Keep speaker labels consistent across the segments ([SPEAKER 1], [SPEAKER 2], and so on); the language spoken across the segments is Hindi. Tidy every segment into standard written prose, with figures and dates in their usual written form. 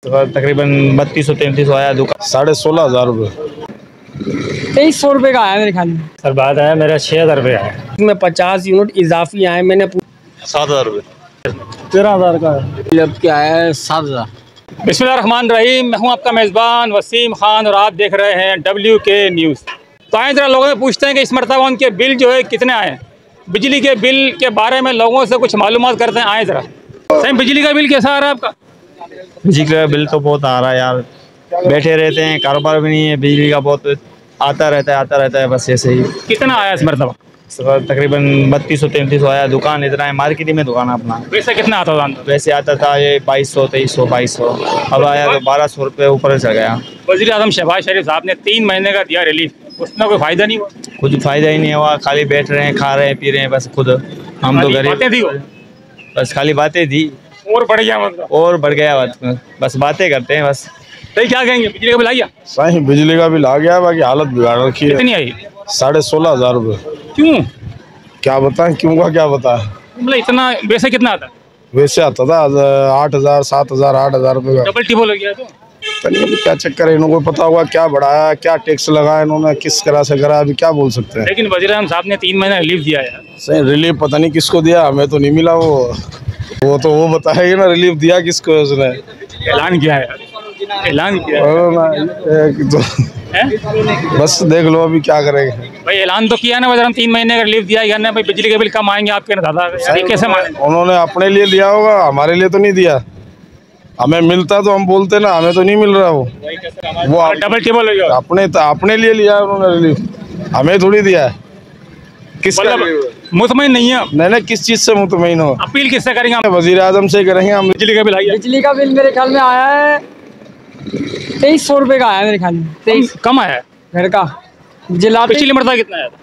[SPEAKER 1] तकरीबन 3200-3300 आया दुकान।
[SPEAKER 2] 16,500 रुपये।
[SPEAKER 3] 2300 रुपये का आया मेरे ख्याल में।
[SPEAKER 1] सर बाद आया मेरा 6,000 रुपये आया।
[SPEAKER 3] इसमें 50 यूनिट इजाफी आए। मैंने
[SPEAKER 2] 7,000 रुपये।
[SPEAKER 3] 13,000 का अब क्या है 7,000।
[SPEAKER 1] बिस्मिल्लाहिर्रहमानिर्रहीम। मैं हूं आपका मेज़बान वसीम खान और आप देख रहे हैं WK न्यूज़। तो आए ज़रा लोगों से पूछते हैं कि इस मरतबा उनके बिल जो है कितने आए। बिजली के बिल के बारे में लोगों से कुछ मालूमात करते हैं। आए ज़रा सही, बिजली का बिल कैसा आ रहा है आपका?
[SPEAKER 4] बिजली का बिल तो बहुत आ रहा है यार, बैठे रहते हैं, कारोबार भी नहीं है, बिजली का बहुत आता रहता है बस ऐसे ही।
[SPEAKER 1] कितना आया इस मरतबा?
[SPEAKER 4] तकरीबन 3200-3300 आया। दुकान इतना है, मार्केट में दुकान अपना।
[SPEAKER 1] वैसे कितना आता था?
[SPEAKER 4] वैसे आता था ये 2200-2300 अब आया तो 1200 रुपये ऊपर चढ़ गया।
[SPEAKER 1] वज़ीर आज़म शहबाज शरीफ साहब ने 3 महीने का दिया रिलीफ, उसमें कोई फ़ायदा नहीं हुआ?
[SPEAKER 4] कुछ फ़ायदा ही नहीं हुआ, खाली बैठ रहे हैं, खा रहे हैं, पी रहे हैं बस खुद। हम तो गरीब, बस खाली बातें थी
[SPEAKER 1] और बढ़ गया मतलब,
[SPEAKER 4] और बढ़ गया, बस बातें करते हैं बस।
[SPEAKER 1] तो क्या कहेंगे, बिजली का बिल आ गया?
[SPEAKER 2] सही बिजली का बिल आ गया, बाकी हालत बिगाड़ रखी है।
[SPEAKER 1] कितनी आई?
[SPEAKER 2] 16,500 रुपये।
[SPEAKER 1] क्यों?
[SPEAKER 2] क्या बताएं क्यों का क्या बताएं।
[SPEAKER 1] मतलब इतना वैसे कितना आता?
[SPEAKER 2] वैसे आता था 8,000, 7,000, 8,000 रुपये का।
[SPEAKER 1] डबल टिबल हो गया। तो
[SPEAKER 2] नहीं, क्या चक्कर है, इनको पता होगा क्या बढ़ाया, क्या टैक्स लगाया इन्होंने, किस तरह से करा, अभी क्या बोल सकते हैं।
[SPEAKER 1] लेकिन वज़ीर आज़म साहब ने 3 महीना रिलीफ दिया यार।
[SPEAKER 2] सही रिलीफ पता नहीं किसको दिया, हमें तो नहीं मिला। वो तो वो बताएगी ना रिलीफ दिया किसको है उसने।
[SPEAKER 1] ऐलान किया है यार, ऐलान किया
[SPEAKER 2] है। बस देख लो अभी क्या करेंगे
[SPEAKER 1] भाई। ऐलान तो किया ना वज़ीर आज़म, 3 महीने का रिलीफ दिया है ना भाई, बिजली के बिल कम आएंगे आपके ना दादा। कैसे माने?
[SPEAKER 2] उन्होंने अपने लिए लिया होगा, हमारे लिए तो नहीं दिया। हमें मिलता तो हम बोलते ना, हमें तो नहीं मिल रहा। वो
[SPEAKER 1] डबल टेबल हो गया।
[SPEAKER 2] अपने लिए लिया उन्होंने रिलीफ, हमें थोड़ी दिया है। किस
[SPEAKER 1] मुतमईन नहीं है?
[SPEAKER 2] नहीं, किस चीज से मुतमईन हो?
[SPEAKER 1] अपील किससे करेंगे?
[SPEAKER 2] वज़ीर आज़म से करेंगे हम।
[SPEAKER 1] बिजली का बिल आया?
[SPEAKER 3] बिजली का बिल मेरे ख्याल में आया है 2300 रुपये का आया मेरे ख्याल में। 23
[SPEAKER 1] कम आया
[SPEAKER 3] घर का। जिला
[SPEAKER 1] पिछली मरतबा कितना आया था?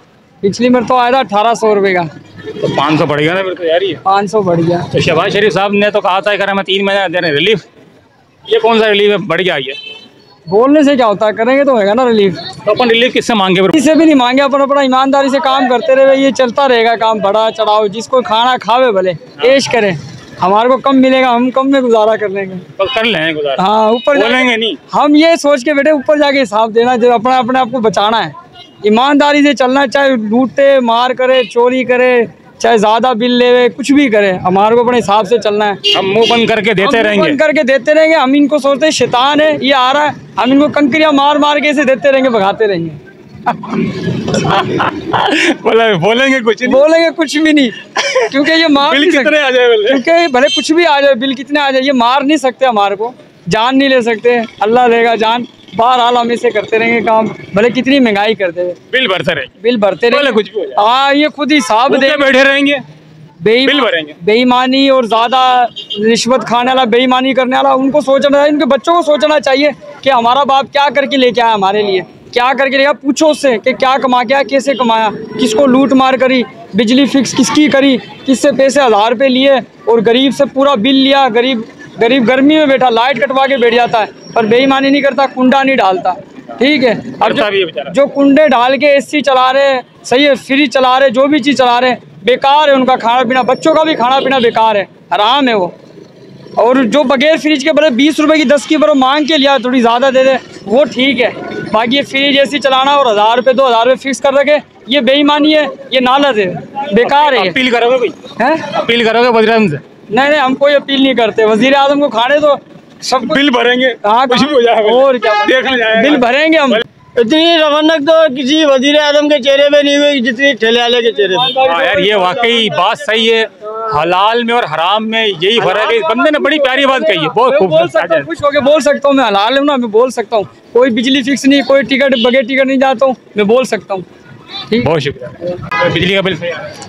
[SPEAKER 3] पिछली मरतबा आया था 1800 रुपये का।
[SPEAKER 1] तो 500 बढ़ गया ना फिर तो यार। ये
[SPEAKER 3] 500 बढ़ गया।
[SPEAKER 1] तो शहबाज शरीफ साहब ने तो कहा था कि हमें 3 महीने दे रहे हैं रिलीफ। ये कौन सा रिलीफ है, बढ़ गया ये?
[SPEAKER 3] बोलने से क्या होता है, करेंगे तो होगा ना रिलीफ।
[SPEAKER 1] तो अपन रिलीफ किससे मांगे?
[SPEAKER 3] किसी से भी नहीं मांगे, अपन अपना ईमानदारी से काम करते रहे, ये चलता रहेगा काम। बढ़ा चढ़ाओ, जिसको खाना खावे भले ऐश करें। हमारे को कम मिलेगा, हम कम में गुजारा कर लेंगे।
[SPEAKER 1] तो कर लेंगे गुजारा।
[SPEAKER 3] हाँ, ऊपर
[SPEAKER 1] बोलेंगे नहीं।
[SPEAKER 3] हम ये सोच के बेटे ऊपर जाके हिसाब देना, जब अपना अपने आप को बचाना है, ईमानदारी से चलना। चाहे लूटे मार करे, चोरी करे, चाहे ज्यादा बिल ले, कुछ भी करे, हमारे को अपने हिसाब से चलना है।
[SPEAKER 1] हम मुंह बंद करके देते रहेंगे।
[SPEAKER 3] हम इनको सोचते हैं शैतान है, ये आ रहा है, हम इनको कंकरियां मार मार के इसे देते रहेंगे, भगाते रहेंगे।
[SPEAKER 1] बोलेंगे
[SPEAKER 3] कुछ भी नहीं, क्योंकि ये मार
[SPEAKER 1] बिल कितने आ जाए,
[SPEAKER 3] क्योंकि भले कुछ भी आ जाए, बिल कितने आ जाए, ये मार नहीं सकते हमारे को, जान नहीं ले सकते। अल्लाह देगा जान। बहरहाल हम इसे करते रहेंगे काम, भले कितनी महंगाई करते हुए।
[SPEAKER 1] बिल भरते रहेंगे,
[SPEAKER 3] कुछ भी। हाँ, ये खुद हिसाब दे
[SPEAKER 1] बैठे रहेंगे, बिल भरेंगे।
[SPEAKER 3] बेईमानी और ज्यादा रिश्वत खाने वाला, बेईमानी करने वाला, उनको सोचना चाहिए, इनके बच्चों को सोचना चाहिए कि हमारा बाप क्या करके लेके आया, हमारे लिए क्या करके लेगा। पूछो उससे कि क्या कमा के आया, कैसे कमाया, किसको लूट मार करी, बिजली फिक्स किसकी करी, किससे पैसे 1000 रुपये लिए और गरीब से पूरा बिल लिया। गरीब गर्मी में बैठा, लाइट कटवा के बैठ जाता है, पर बेईमानी नहीं करता, कुंडा नहीं डालता। ठीक है, अब जो कुंडे डाल के AC चला रहे, सही है, फ्रिज चला रहे, जो भी चीज़ चला रहे, बेकार है उनका खाना पीना। बच्चों का भी खाना पीना बेकार है, हराम है वो। और जो बगैर फ्रिज के बड़े 20 रुपए की 10 की बरो मांग के लिया, थोड़ी ज़्यादा दे दे, वो ठीक है। बाकी ये फ्रिज AC चलाना और 1000 रुपये 2000 रुपये फिक्स कर रखे, ये बेईमानी है, ये नालत है, बेकार है।
[SPEAKER 1] अपील करोगे कोई? अपील करोगे वज़ीर आज़म से?
[SPEAKER 3] नहीं, हम कोई अपील नहीं करते। वज़ीर आज़म को खाने तो सब
[SPEAKER 1] बिल भरेंगे। हाँ, कुछ भी हो जाएगा
[SPEAKER 3] और क्या
[SPEAKER 1] देखने जाएगा,
[SPEAKER 3] बिल भरेंगे हम।
[SPEAKER 5] इतनी रौनक तो किसी वज़ीर आज़म के चेहरे पे नहीं हुई जितनी ठेले वाले के चेहरे पे।
[SPEAKER 1] हाँ यार, ये वाकई बात सही है। हलाल में और हराम में यही फर्क है। बंदे ने बड़ी प्यारी बात कही है, बहुत खूब।
[SPEAKER 3] खुश होके बोल सकता हूँ, मैं हलाल हूँ ना, मैं बोल सकता हूँ। कोई बिजली फिक्स नहीं, कोई टिकट बगैर टिकट नहीं जाता हूँ, मैं बोल सकता हूँ।
[SPEAKER 1] बहुत शुक्रिया। बिजली का बिल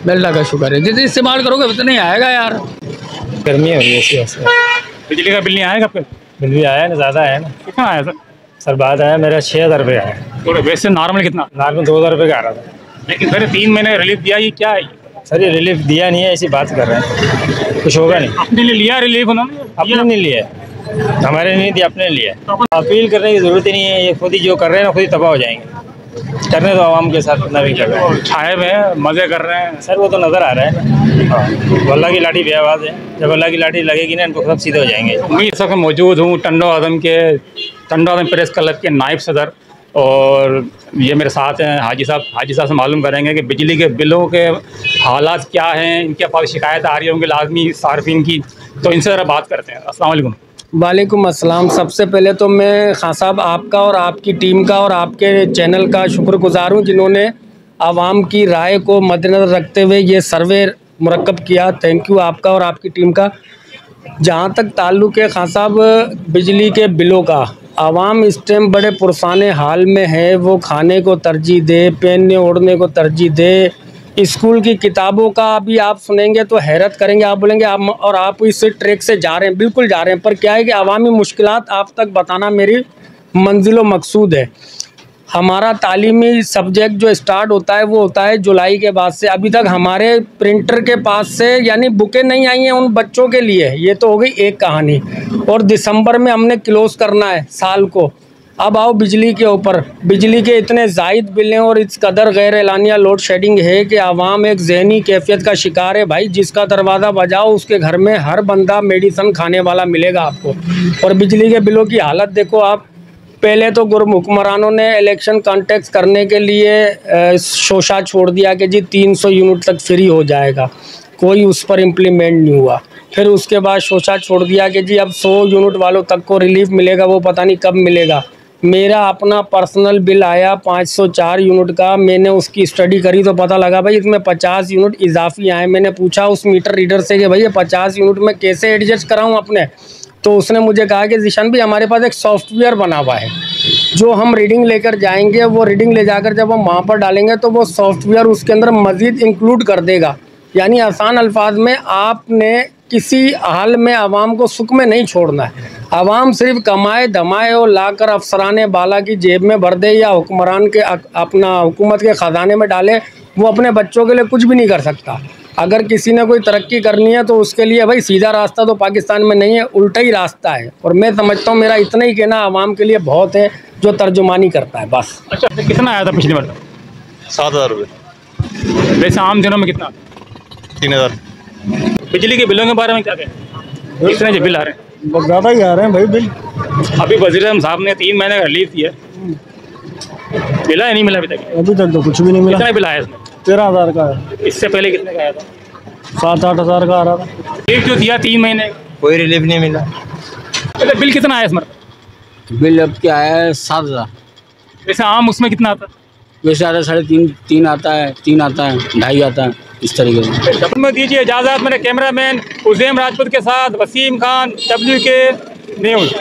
[SPEAKER 3] अल्लाह का शुक्र है, जितने इस्तेमाल करोगे उतना ही आएगा यार।
[SPEAKER 4] गर्मी हो रही है ऐसे।
[SPEAKER 1] बिजली का बिल नहीं आएगा आपका?
[SPEAKER 4] बिल भी आया ना, ज़्यादा आया ना।
[SPEAKER 1] कितना आया सर?
[SPEAKER 4] बाद आया मेरा 6,000 रुपये आया।
[SPEAKER 1] तो वैसे नॉर्मल कितना?
[SPEAKER 4] नॉर्मल 2,000 रुपये का आ रहा था।
[SPEAKER 1] लेकिन सर 3 महीने रिलीफ दिया, ये क्या है?
[SPEAKER 4] सर ये रिलीफ दिया नहीं है, ऐसी बात कर रहे हैं, कुछ होगा नहीं।
[SPEAKER 1] अपने लिए लिया रिलीफ उन्होंने?
[SPEAKER 4] अपने नहीं लिया, हमारे नहीं दिया, अपने लिए। अपील करने की ज़रूरत ही नहीं है, ये खुद ही जो कर रहे हैं ना, खुद ही तबाह हो जाएंगे।
[SPEAKER 1] करने तो आवाम के साथ कितना भी कर रहे हैं, छाए हुए हैं, मज़े कर रहे हैं सर, वो तो नज़र आ रहा है। अल्लाह की लाठी बेआवाज़ है, जब अल्लाह की लाठी लगेगी ना इनको सब सीधे हो जाएंगे। मैं इस वक्त मौजूद हूँ टंडो आदम प्रेस क्लब के नायब सदर, और ये मेरे साथ हैं हाजी साहब से मालूम करेंगे कि बिजली के बिलों के हालात क्या हैं, इनके पास शिकायत आ रही होंगी लाजमी सार्फिन की, तो इनसे ज़रा बात करते हैं। अस्सलाम वालेकुम।
[SPEAKER 6] वालेकुम अस्सलाम। सबसे पहले तो मैं खान साहब आपका और आपकी टीम का और आपके चैनल का शुक्रगुजार हूँ जिन्होंने आवाम की राय को मद्देनज़र रखते हुए ये सर्वे मुरक्कब किया। थैंक यू आपका और आपकी टीम का। जहाँ तक ताल्लुक़ है खान साहब बिजली के बिलों का, आवाम इस टाइम बड़े पुरसाने हाल में है। वो खाने को तरजीह दे, पहनने ओढ़ने को तरजीह दे, स्कूल की किताबों का अभी आप सुनेंगे तो हैरत करेंगे। आप बोलेंगे आप इस ट्रैक से जा रहे हैं, बिल्कुल जा रहे हैं, पर क्या है कि अवामी मुश्किलात आप तक बताना मेरी मंजिल व मकसूद है। हमारा तालीमी सब्जेक्ट जो स्टार्ट होता है वो होता है जुलाई के बाद से। अभी तक हमारे प्रिंटर के पास से यानी बुकें नहीं आई हैं उन बच्चों के लिए। ये तो हो गई एक कहानी। और दिसंबर में हमने क्लोज़ करना है साल को। अब आओ बिजली के ऊपर। बिजली के इतने ज़ायद बिल हैं और इस कदर गैर एलानिया लोड शेडिंग है कि आवाम एक ज़हनी कैफियत का शिकार है। भाई जिसका दरवाज़ा बजाओ उसके घर में हर बंदा मेडिसन खाने वाला मिलेगा आपको। और बिजली के बिलों की हालत देखो आप। पहले तो हुक्मरानों ने इलेक्शन कॉन्टेक्ट करने के लिए शोशा छोड़ दिया कि जी 300 यूनिट तक फ्री हो जाएगा, कोई उस पर इम्प्लीमेंट नहीं हुआ। फिर उसके बाद शोशा छोड़ दिया कि जी अब 100 यूनिट वालों तक को रिलीफ मिलेगा, वो पता नहीं कब मिलेगा। मेरा अपना पर्सनल बिल आया 504 यूनिट का। मैंने उसकी स्टडी करी तो पता लगा भाई इसमें 50 यूनिट इजाफी आए। मैंने पूछा उस मीटर रीडर से कि भाई ये 50 यूनिट में कैसे एडजस्ट कराऊं अपने, तो उसने मुझे कहा कि जिशान भाई हमारे पास एक सॉफ्टवेयर बना हुआ है, जो हम रीडिंग लेकर जाएंगे, वो रीडिंग ले जाकर जब हम वहाँ पर डालेंगे तो वो सॉफ्टवेयर उसके अंदर मज़ीद इंक्लूड कर देगा। यानी आसान अल्फाज में आपने किसी हाल में आवाम को सुख में नहीं छोड़ना है। आवाम सिर्फ कमाए धमाए और लाकर अफसरान बाला की जेब में भर दे या हुक्मरान के अपना हुकूमत के ख़जाने में डाले, वो अपने बच्चों के लिए कुछ भी नहीं कर सकता। अगर किसी ने कोई तरक्की करनी है तो उसके लिए भाई सीधा रास्ता तो पाकिस्तान में नहीं है, उल्टा ही रास्ता है। और मैं समझता हूँ मेरा इतना ही कहना आवाम के लिए बहुत है जो तर्जुमानी करता है बस।
[SPEAKER 1] अच्छा, कितना आया था पिछली बार?
[SPEAKER 2] 7,000 रुपये।
[SPEAKER 1] वैसे आम दिनों में कितना?
[SPEAKER 2] 3,000।
[SPEAKER 1] बिजली के बिलों के बारे में क्या कहें, कितने जो बिल आ रहे हैं?
[SPEAKER 5] बहुत ज़्यादा ही आ रहे हैं भाई बिल।
[SPEAKER 1] अभी वज़ीर-ए-आज़म साहब ने 3 महीने का रिलीफ दिया, मिला या नहीं मिला अभी तक?
[SPEAKER 5] अभी तक तो कुछ भी नहीं मिला।
[SPEAKER 1] कितना बिल आया इसमें?
[SPEAKER 5] 13,000 का है।
[SPEAKER 1] इससे पहले कितने का आया था?
[SPEAKER 5] 7-8 हज़ार का आ रहा था।
[SPEAKER 1] रिलीफ जो दिया 3 महीने,
[SPEAKER 4] कोई रिलीफ नहीं मिला।
[SPEAKER 1] पहले बिल कितना आया इस मरतबा?
[SPEAKER 7] बिल अब क्या है 7,000।
[SPEAKER 1] वैसे आम उसमें कितना आता?
[SPEAKER 7] वैसे आता है 3.5 आता है, 3 आता है, 2.5 आता है, इस तरीके से।
[SPEAKER 1] जब में दीजिए इजाज़त। मेरे कैमरामैन उज़ैम राजपूत के साथ वसीम खान, WK न्यूज़।